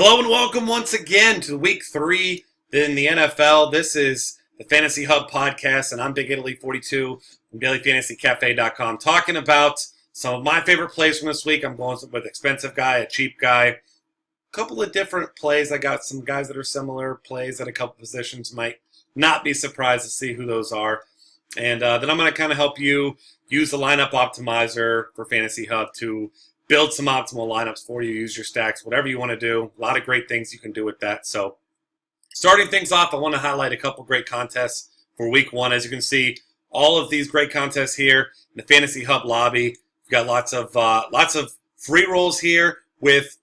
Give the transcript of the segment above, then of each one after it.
Hello and welcome once again to week 3 in the NFL. This is the Fantasy Hub podcast, and I'm Big Italy 42 from dailyfantasycafe.com talking about some of my favorite plays from this week. I'm going with expensive guy, a cheap guy. A couple of different plays. I got some guys that are similar plays at a couple positions. Might not be surprised to see who those are. And then I'm going to kind of help you use the lineup optimizer for Fantasy Hub to build some optimal lineups for you, use your stacks, whatever you want to do. A lot of great things you can do with that. So starting things off, I want to highlight a couple great contests for week 1. As you can see, all of these great contests here in the Fantasy Hub lobby. We've got lots of free rolls here with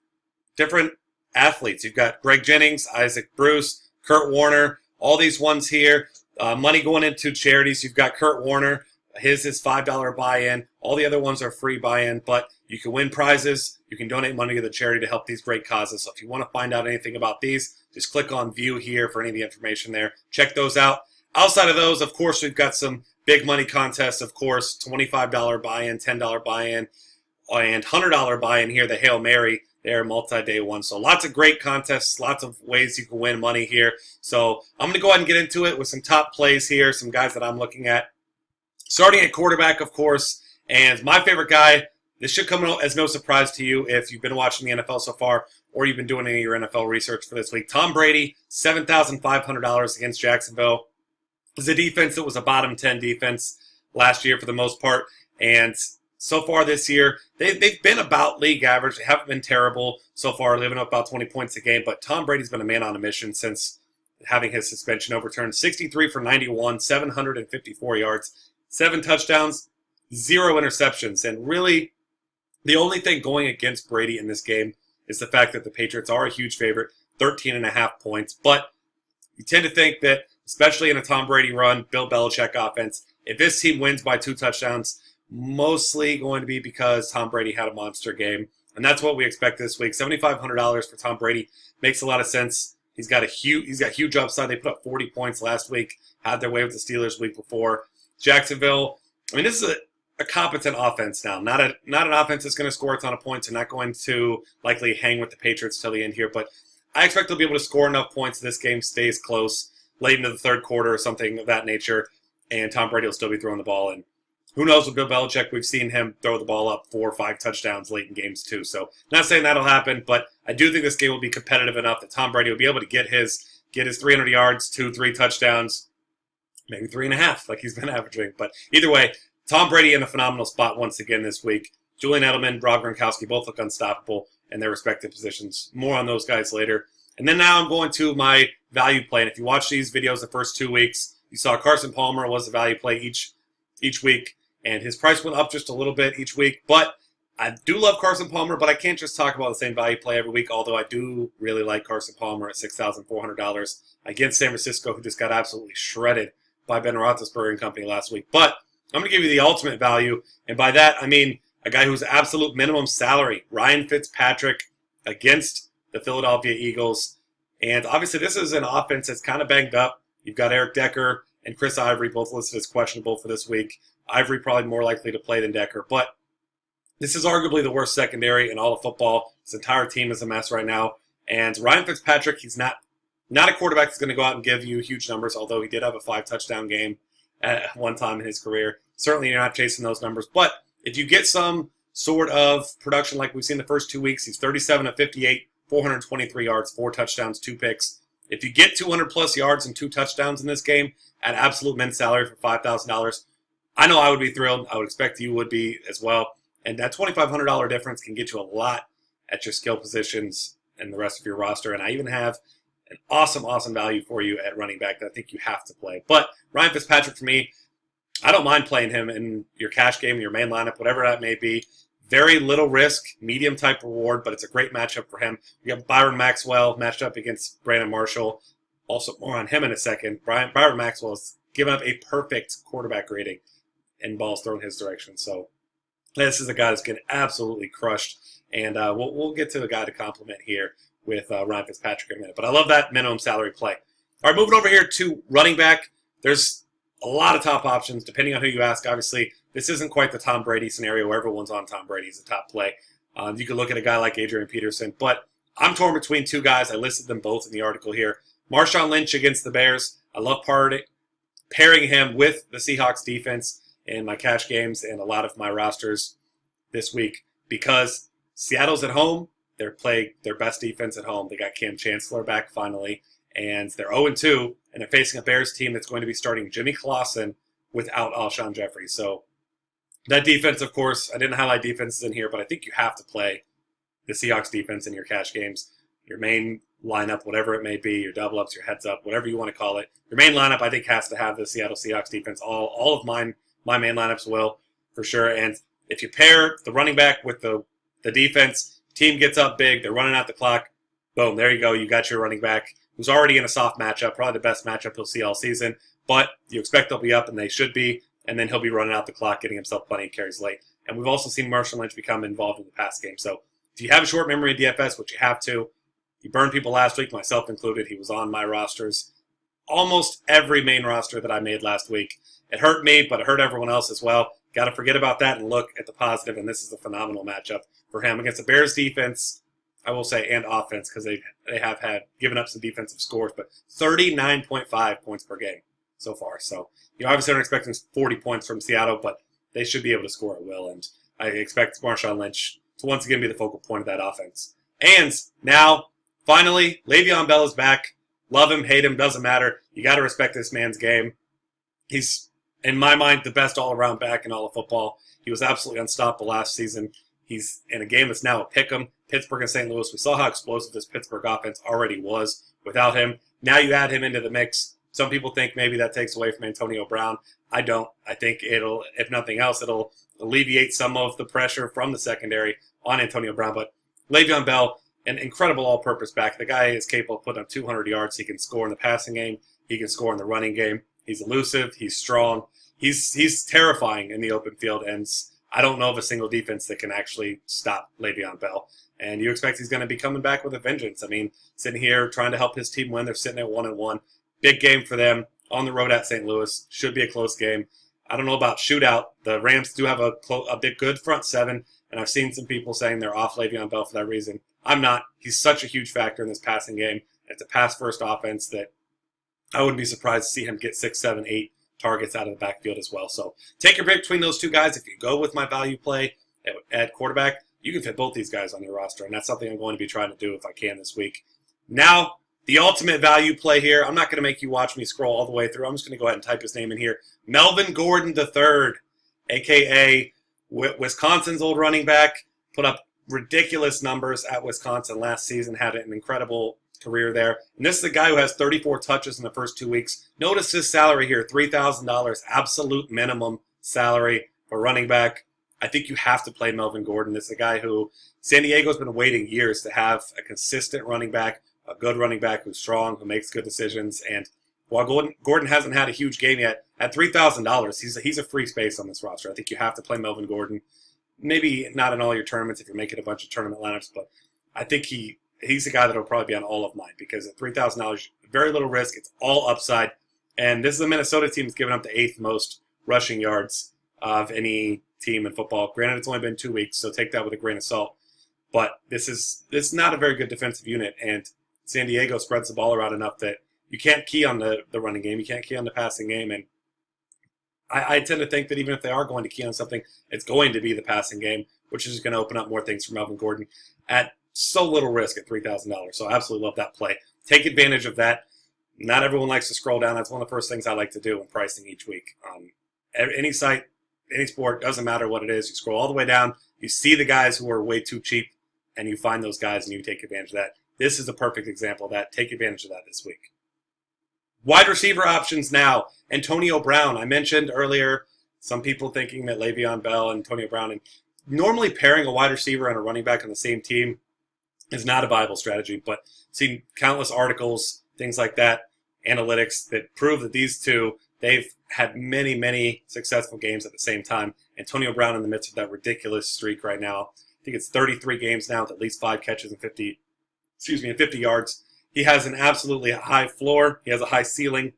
different athletes. You've got Greg Jennings, Isaac Bruce, Kurt Warner, all these ones here. Money going into charities. You've got Kurt Warner. His is $5 buy-in. All the other ones are free buy-in, but you can win prizes. You can donate money to the charity to help these great causes. So if you want to find out anything about these, just click on view here for any of the information there. Check those out. Outside of those, of course, we've got some big money contests, of course, $25 buy-in, $10 buy-in, and $100 buy-in here, the Hail Mary. They're multi-day ones. So lots of great contests, lots of ways you can win money here. So I'm going to go ahead and get into it with some top plays here, some guys that I'm looking at. Starting at quarterback, of course, and my favorite guy, this should come as no surprise to you if you've been watching the NFL so far or you've been doing any of your NFL research for this week. Tom Brady, $7,500 against Jacksonville. It was a defense that was a bottom 10 defense last year for the most part, and so far this year, they've been about league average. They haven't been terrible so far, living up about 20 points a game, but Tom Brady's been a man on a mission since having his suspension overturned. 63 for 91, 754 yards. 7 touchdowns, 0 interceptions. And really, the only thing going against Brady in this game is the fact that the Patriots are a huge favorite, 13.5 points. But you tend to think that, especially in a Tom Brady run, Bill Belichick offense, if this team wins by 2 touchdowns, mostly going to be because Tom Brady had a monster game. And that's what we expect this week. $7,500 for Tom Brady makes a lot of sense. He's got huge upside. They put up 40 points last week, had their way with the Steelers week before. Jacksonville, I mean, this is a competent offense now. Not an offense that's going to score a ton of points and not going to likely hang with the Patriots till the end here. But I expect they'll be able to score enough points this game stays close late into the third quarter or something of that nature. And Tom Brady will still be throwing the ball. And who knows with Bill Belichick, we've seen him throw the ball up 4 or 5 touchdowns late in games too. So not saying that'll happen, but I do think this game will be competitive enough that Tom Brady will be able to get his 300 yards, 2-3 touchdowns, maybe 3.5, like he's been averaging. But either way, Tom Brady in a phenomenal spot once again this week. Julian Edelman, Rob Gronkowski both look unstoppable in their respective positions. More on those guys later. And then now I'm going to my value play. And if you watch these videos the first 2 weeks, you saw Carson Palmer was a value play each week. And his price went up just a little bit each week. But I do love Carson Palmer, but I can't just talk about the same value play every week, although I do really like Carson Palmer at $6,400 against San Francisco, who just got absolutely shredded by Ben Roethlisberger and company last week. But I'm going to give you the ultimate value, and by that I mean a guy who's absolute minimum salary, Ryan Fitzpatrick against the Philadelphia Eagles. And obviously this is an offense that's kind of banged up. You've got Eric Decker and Chris Ivory both listed as questionable for this week. Ivory probably more likely to play than Decker, but this is arguably the worst secondary in all of football. His entire team is a mess right now. And Ryan Fitzpatrick, he's not a quarterback that's going to go out and give you huge numbers, although he did have a 5-touchdown game at one time in his career. Certainly you're not chasing those numbers. But if you get some sort of production like we've seen the first 2 weeks, he's 37 of 58, 423 yards, 4 touchdowns, 2 picks. If you get 200-plus yards and 2 touchdowns in this game at absolute min salary for $5,000, I know I would be thrilled. I would expect you would be as well. And that $2,500 difference can get you a lot at your skill positions and the rest of your roster. And I even have an awesome value for you at running back that I think you have to play. But Ryan Fitzpatrick, for me, I don't mind playing him in your cash game, your main lineup, whatever that may be. Very little risk, medium type reward, but it's a great matchup for him. You have Byron Maxwell matched up against Brandon Marshall. Also, more on him in a second. Byron Maxwell has given up a perfect quarterback rating and balls thrown his direction. So this is a guy that's getting absolutely crushed. And we'll get to the guy to compliment here with Ryan Fitzpatrick in a minute. But I love that minimum salary play. All right, moving over here to running back. There's a lot of top options, depending on who you ask. Obviously, this isn't quite the Tom Brady scenario where everyone's on Tom Brady as a top play. You could look at a guy like Adrian Peterson. But I'm torn between two guys. I listed them both in the article here. Marshawn Lynch against the Bears. I love pairing him with the Seahawks defense in my cash games and a lot of my rosters this week because Seattle's at home. They're playing their best defense at home. They got Cam Chancellor back finally, and they're 0-2, and they're facing a Bears team that's going to be starting Jimmy Clausen without Alshon Jeffrey. So that defense, of course, I didn't highlight defenses in here, but I think you have to play the Seahawks defense in your cash games. Your main lineup, whatever it may be, your double ups, your heads up, whatever you want to call it. Your main lineup, I think, has to have the Seattle Seahawks defense. All of my main lineups will, for sure. And if you pair the running back with the defense, team gets up big, they're running out the clock, boom, there you go. You got your running back who's already in a soft matchup, probably the best matchup he'll see all season. But you expect they'll be up, and they should be, and then he'll be running out the clock, getting himself plenty of carries late. And we've also seen Marshawn Lynch become involved in the pass game. So if you have a short memory in DFS, which you have to, you burned people last week, myself included. He was on my rosters. Almost every main roster that I made last week. It hurt me, but it hurt everyone else as well. Got to forget about that and look at the positive, and this is a phenomenal matchup for him against the Bears defense, I will say, and offense, because they have had given up some defensive scores, but 39.5 points per game so far. So, obviously I'm expecting 40 points from Seattle, but they should be able to score at will, and I expect Marshawn Lynch to once again be the focal point of that offense. And now, finally, Le'Veon Bell is back. Love him, hate him, doesn't matter. You got to respect this man's game. He's, in my mind, the best all-around back in all of football. He was absolutely unstoppable last season. He's in a game that's now a pick'em. Pittsburgh and St. Louis. We saw how explosive this Pittsburgh offense already was without him. Now you add him into the mix. Some people think maybe that takes away from Antonio Brown. I don't. I think it'll, if nothing else, it'll alleviate some of the pressure from the secondary on Antonio Brown. But Le'Veon Bell, an incredible all-purpose back. The guy is capable of putting up 200 yards. He can score in the passing game. He can score in the running game. He's elusive. He's strong. He's terrifying in the open field, and I don't know of a single defense that can actually stop Le'Veon Bell. And you expect he's going to be coming back with a vengeance. I mean, sitting here trying to help his team win. They're sitting at 1-1. Big game for them on the road at St. Louis. Should be a close game. I don't know about shootout. The Rams do have a big good front seven, and I've seen some people saying they're off Le'Veon Bell for that reason. I'm not. He's such a huge factor in this passing game. It's a pass-first offense that I wouldn't be surprised to see him get 6, 7, 8 targets out of the backfield as well. So take your pick between those two guys. If you go with my value play at quarterback, you can fit both these guys on your roster, and that's something I'm going to be trying to do if I can this week. Now, the ultimate value play here. I'm not going to make you watch me scroll all the way through. I'm just going to go ahead and type his name in here. Melvin Gordon III, a.k.a. Wisconsin's old running back, put up ridiculous numbers at Wisconsin last season, had an incredible career there. And this is a guy who has 34 touches in the first 2 weeks. Notice his salary here, $3,000, absolute minimum salary for running back. I think you have to play Melvin Gordon. This is a guy who San Diego's been waiting years to have a consistent running back, a good running back who's strong, who makes good decisions. And while Gordon hasn't had a huge game yet, at $3,000, he's a free space on this roster. I think you have to play Melvin Gordon. Maybe not in all your tournaments if you're making a bunch of tournament lineups, but I think he's a guy that will probably be on all of mine because at $3,000, very little risk. It's all upside. And this is a Minnesota team that's given up the 8th most rushing yards of any team in football. Granted, it's only been 2 weeks, so take that with a grain of salt. But this is not a very good defensive unit, and San Diego spreads the ball around enough that you can't key on the running game. You can't key on the passing game. And I tend to think that even if they are going to key on something, it's going to be the passing game, which is going to open up more things for Melvin Gordon at so little risk at $3,000. So I absolutely love that play. Take advantage of that. Not everyone likes to scroll down. That's one of the first things I like to do when pricing each week. Any site, any sport, doesn't matter what it is. You scroll all the way down. You see the guys who are way too cheap, and you find those guys and you take advantage of that. This is a perfect example of that. Take advantage of that this week. Wide receiver options now. Antonio Brown. I mentioned earlier some people thinking that Le'Veon Bell and Antonio Brown, and normally pairing a wide receiver and a running back on the same team is not a viable strategy, but seen countless articles, things like that, analytics that prove that these two, they've had many, many successful games at the same time. Antonio Brown in the midst of that ridiculous streak right now. I think it's 33 games now with at least 5 catches and 50 yards. He has an absolutely high floor. He has a high ceiling.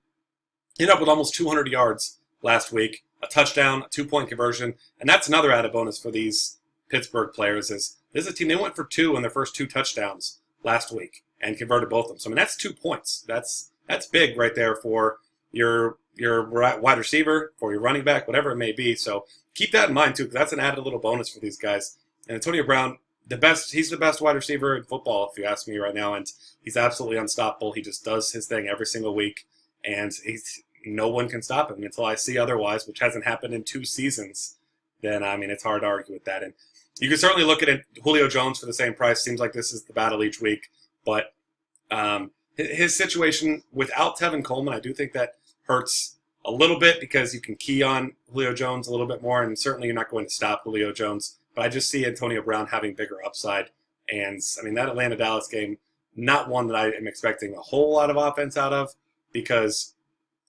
He ended up with almost 200 yards last week, a touchdown, a 2-point conversion, and that's another added bonus for these Pittsburgh players. Is this is a team, they went for 2 in their first 2 touchdowns last week and converted both of them. So, I mean, that's 2 points. That's big right there for your wide receiver, for your running back, whatever it may be. So keep that in mind, too, because that's an added little bonus for these guys. And Antonio Brown, he's the best wide receiver in football, if you ask me right now, and he's absolutely unstoppable. He just does his thing every single week, and no one can stop him until I see otherwise, which hasn't happened in 2 seasons. Then, I mean, it's hard to argue with that. And you can certainly look at it, Julio Jones for the same price. Seems like this is the battle each week. But his situation without Tevin Coleman, I do think that hurts a little bit because you can key on Julio Jones a little bit more, and certainly you're not going to stop Julio Jones. But I just see Antonio Brown having bigger upside. And, I mean, that Atlanta-Dallas game, not one that I am expecting a whole lot of offense out of because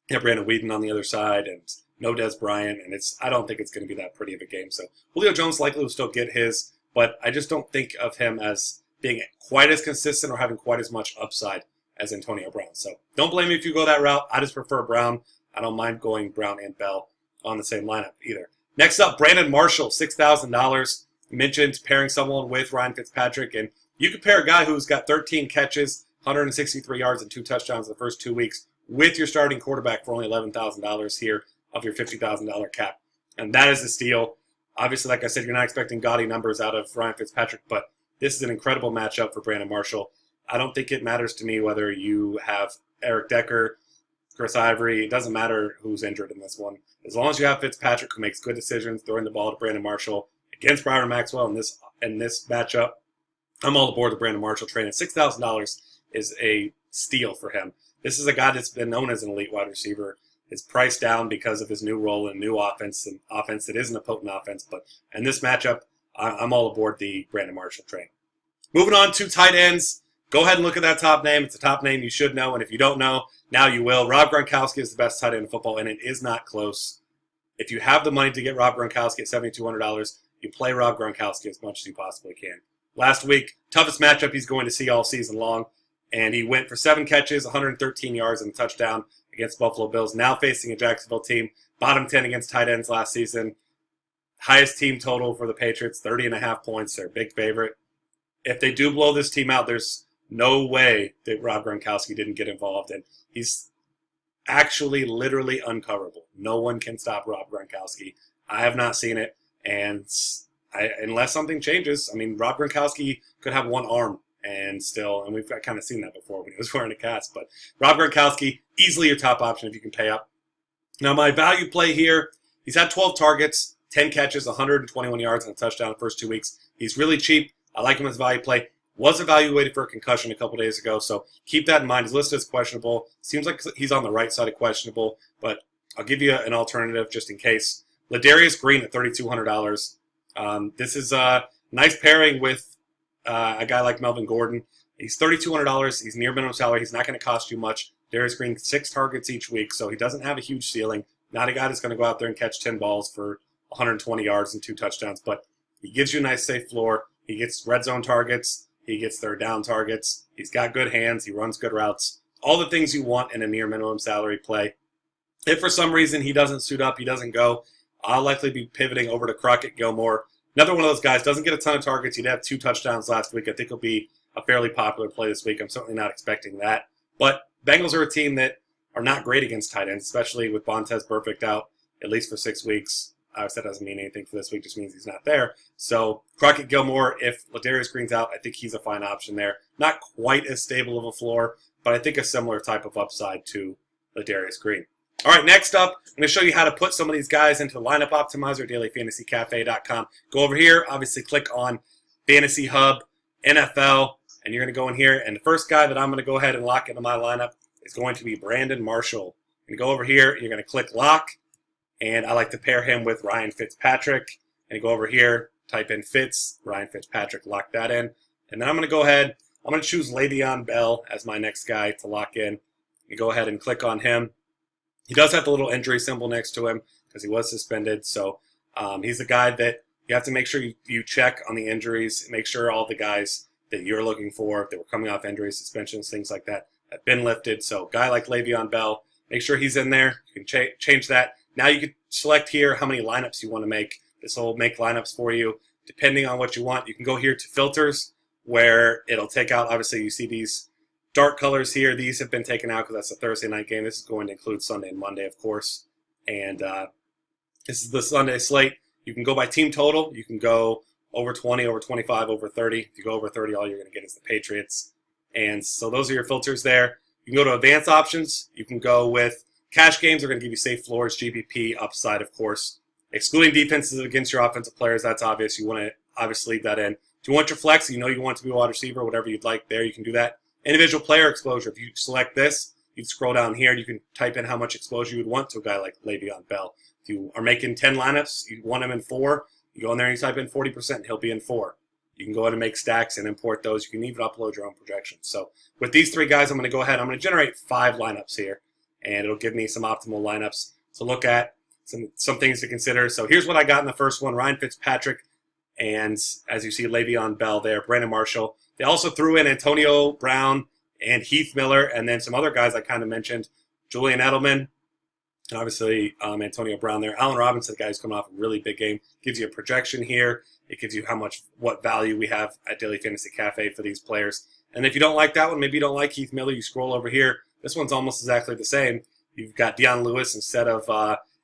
you have Brandon Weeden on the other side and no Des Bryant, and I don't think it's going to be that pretty of a game. So Julio Jones likely will still get his, but I just don't think of him as being quite as consistent or having quite as much upside as Antonio Brown. So don't blame me if you go that route. I just prefer Brown. I don't mind going Brown and Bell on the same lineup either. Next up, Brandon Marshall, $6,000. Mentioned pairing someone with Ryan Fitzpatrick, and you could pair a guy who's got 13 catches, 163 yards, and 2 touchdowns in the first 2 weeks with your starting quarterback for only $11,000 here of your $50,000 cap. And that is a steal. Obviously, like I said, you're not expecting gaudy numbers out of Ryan Fitzpatrick, but this is an incredible matchup for Brandon Marshall. I don't think it matters to me whether you have Eric Decker, Chris Ivory. It doesn't matter who's injured in this one. As long as you have Fitzpatrick who makes good decisions, throwing the ball to Brandon Marshall against Byron Maxwell in this matchup, I'm all aboard the Brandon Marshall train. And $6,000 is a steal for him. This is a guy that's been known as an elite wide receiver. His price down because of his new role in new offense, an offense that isn't a potent offense. But in this matchup, I'm all aboard the Brandon Marshall train. Moving on to tight ends. Go ahead and look at that top name. It's a top name you should know, and if you don't know, now you will. Rob Gronkowski is the best tight end in football, and it is not close. If you have the money to get Rob Gronkowski at $7,200, you play Rob Gronkowski as much as you possibly can. Last week, toughest matchup he's going to see all season long, and he went for 7 catches, 113 yards, and a touchdown against Buffalo Bills. Now facing a Jacksonville team, bottom 10 against tight ends last season. Highest team total for the Patriots, 30.5 points. They're a big favorite. If they do blow this team out, there's no way that Rob Gronkowski didn't get involved. And he's actually literally uncoverable. No one can stop Rob Gronkowski. I have not seen it. And unless something changes, I mean, Rob Gronkowski could have one arm and we've kind of seen that before when he was wearing a cast. But Rob Gronkowski, easily your top option if you can pay up. Now, my value play here, he's had 12 targets, 10 catches, 121 yards, and a touchdown in the first 2 weeks. He's really cheap. I like him as value play. Was evaluated for a concussion a couple days ago, so keep that in mind. He's listed as questionable. Seems like he's on the right side of questionable, but I'll give you an alternative just in case. Ladarius Green at $3,200. This is a nice pairing with a guy like Melvin Gordon. He's $3,200. He's near minimum salary. He's not going to cost you much. Darius Green, 6 targets each week, so he doesn't have a huge ceiling. Not a guy that's going to go out there and catch 10 balls for 120 yards and 2 touchdowns, but he gives you a nice safe floor. He gets red zone targets. He gets third down targets. He's got good hands. He runs good routes. All the things you want in a near minimum salary play. If for some reason he doesn't suit up, he doesn't go, I'll likely be pivoting over to Crockett Gilmore. Another one of those guys, doesn't get a ton of targets. He'd have 2 touchdowns last week. I think he'll be a fairly popular play this week. I'm certainly not expecting that. But Bengals are a team that are not great against tight ends, especially with Vontaze Burfict out at least for 6 weeks. Obviously, that doesn't mean anything for this week, just means he's not there. So Crockett Gilmore, if Ladarius Green's out, I think he's a fine option there. Not quite as stable of a floor, but I think a similar type of upside to Ladarius Green. All right, next up, I'm going to show you how to put some of these guys into Lineup Optimizer, dailyfantasycafe.com. Go over here, obviously click on FantasyHub, NFL, and you're going to go in here. And the first guy that I'm going to go ahead and lock into my lineup is going to be Brandon Marshall. You're going to go over here, you're going to click lock. And I like to pair him with Ryan Fitzpatrick. And you go over here, type in Fitz, Ryan Fitzpatrick, lock that in. And then I'm going to go ahead, I'm going to choose Le'Veon Bell as my next guy to lock in. You go ahead and click on him. He does have the little injury symbol next to him because he was suspended. So he's the guy that you have to make sure you check on the injuries, make sure all the guys that you're looking for that were coming off injuries, suspensions, things like that have been lifted. So a guy like Le'Veon Bell, make sure he's in there. You can change that. Now you can select here how many lineups you want to make. This will make lineups for you. Depending on what you want, you can go here to filters, where it'll take out, obviously you see these dark colors here. These have been taken out because that's a Thursday night game. This is going to include Sunday and Monday, of course. And this is the Sunday slate. You can go by team total. You can go over 20, over 25, over 30. If you go over 30, all you're going to get is the Patriots. And so those are your filters there. You can go to advanced options. You can go with cash games. They're going to give you safe floors, GPP, upside, of course. Excluding defenses against your offensive players, that's obvious. You want to obviously leave that in. If you want your flex, you want to be a wide receiver, whatever you'd like there, you can do that. Individual player exposure. If you select this, you can scroll down here. You can type in how much exposure you would want to a guy like Le'Veon Bell. If you are making 10 lineups, you want him in 4, you go in there and you type in 40%, he'll be in 4. You can go ahead and make stacks and import those. You can even upload your own projections. So with these 3 guys, I'm going to go ahead. I'm going to generate 5 lineups here, and it'll give me some optimal lineups to look at, some things to consider. So here's what I got in the first one: Ryan Fitzpatrick, and as you see, Le'Veon Bell there, Brandon Marshall. They also threw in Antonio Brown and Heath Miller, and then some other guys I kind of mentioned, Julian Edelman, and obviously Antonio Brown there. Allen Robinson, the guy who's coming off a really big game, gives you a projection here. It gives you what value we have at Daily Fantasy Cafe for these players. And if you don't like that one, maybe you don't like Heath Miller, you scroll over here. This one's almost exactly the same. You've got Deion Lewis instead of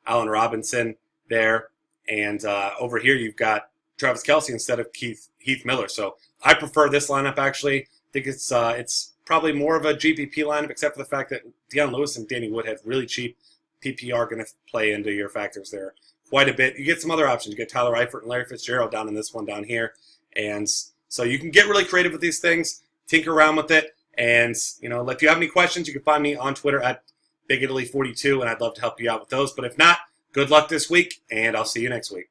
Allen Robinson there. And over here you've got Travis Kelce instead of Heath Miller. So I prefer this lineup, actually. I think it's probably more of a GPP lineup, except for the fact that Deion Lewis and Danny Woodhead, really cheap. PPR are going to play into your factors there quite a bit. You get some other options. You get Tyler Eifert and Larry Fitzgerald down in this one down here. And so you can get really creative with these things, tinker around with it. And, if you have any questions, you can find me on Twitter at BigItaly42, and I'd love to help you out with those. But if not, good luck this week, and I'll see you next week.